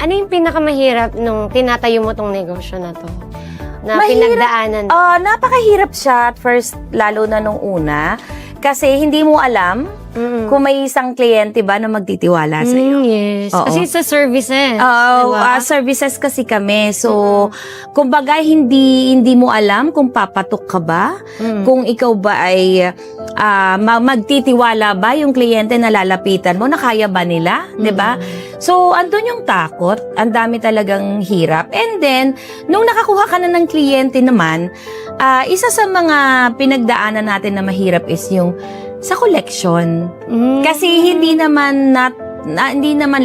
Ano yung pinakamahirap nung tinatayo mo tong negosyo na to? Na Mahirap. pinagdaanan? Napakahirap siya at first, lalo na nung una. Kasi hindi mo alam kung may isang kliyente ba na magtitiwala sa iyo. Yes. Oo. Kasi sa services. Services kasi kami. So, kumbaga, hindi mo alam kung papatok ka ba, kung ikaw ba ay magtitiwala ba yung kliyente na lalapitan mo, na kaya ba nila, 'di ba? So, andun yung takot, ang dami talagang hirap. And then, nung nakakuha ka na ng kliyente naman, isa sa mga pinagdaanan natin na mahirap is yung sa collection. Kasi hindi naman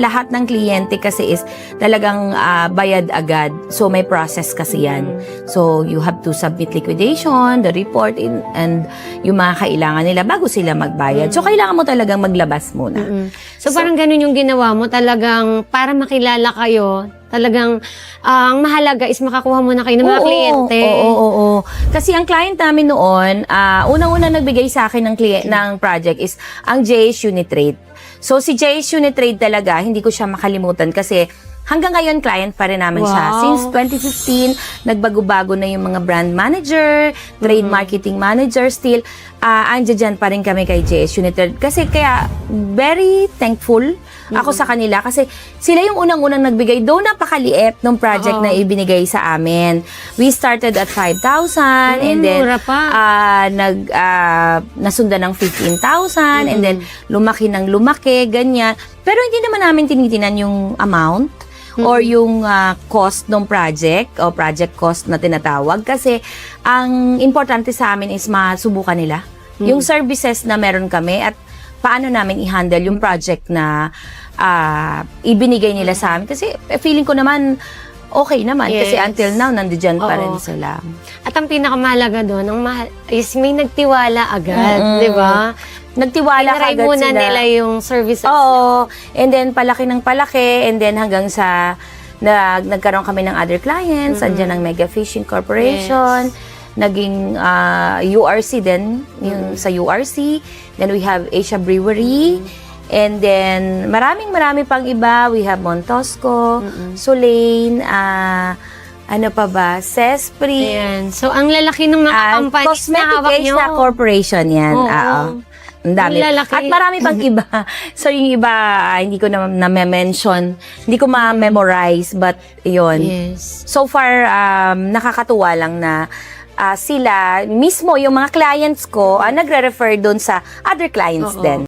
lahat ng kliyente kasi is talagang bayad agad. So, may process kasi yan. So, you have to submit liquidation, the report, and yung mga kailangan nila bago sila magbayad. So, kailangan mo talagang maglabas muna. So, parang ganun yung ginawa mo, talagang para makilala kayo, talagang ang mahalaga is makakuha mo na kayo ng mga kliyente. Oo. Kasi ang client namin noon, unang-una nagbigay sa akin ng project is ang JS Unitrade. So, si JS Unitrade talaga, hindi ko siya makalimutan kasi hanggang ngayon, client pa rin namin siya. Since 2015, nagbago-bago na yung mga brand manager, trade marketing manager, still, andyan pa rin kami kay JS Unitrade. Kasi kaya, very thankful ako sa kanila kasi sila yung unang-unang nagbigay, though napakaliit ng project na ibinigay sa amin. We started at 5,000 and then nasundan ng 15,000 and then lumaki ng lumaki, ganyan. Pero hindi naman namin tinitinan yung amount or yung cost ng project o project cost na tinatawag kasi ang importante sa amin is masubukan nila yung services na meron kami at paano namin i-handle yung project na ibinigay nila sa amin. Kasi feeling ko naman, okay naman. Yes. Kasi until now, nandiyan pa rin sila. At ang pinakamahalaga doon, is may nagtiwala agad, di ba? Nagtiwala ka agad muna sila. nila yung services. Oo. And then, palaki ng palaki. And then, hanggang sa nagkaroon kami ng other clients. Andyan ang Mega Fishing Corporation. Naging URC din, yung sa URC. Then we have Asia Brewery. And then, marami pang iba. We have Montosco, Sulain, ano pa ba? Sespri. Ayan. So, ang lalaki ng mga companies na Cosmetic hawak nyo. Asia Corporation yan. Oo. Ang dami. Ang lalaki. At marami pang iba. So, yung iba, hindi ko na-mention. Hindi ko ma-memorize. But, yun. Yes. So far, nakakatuwa lang na sila, mismo yung mga clients ko, nagre-refer doon sa other clients din.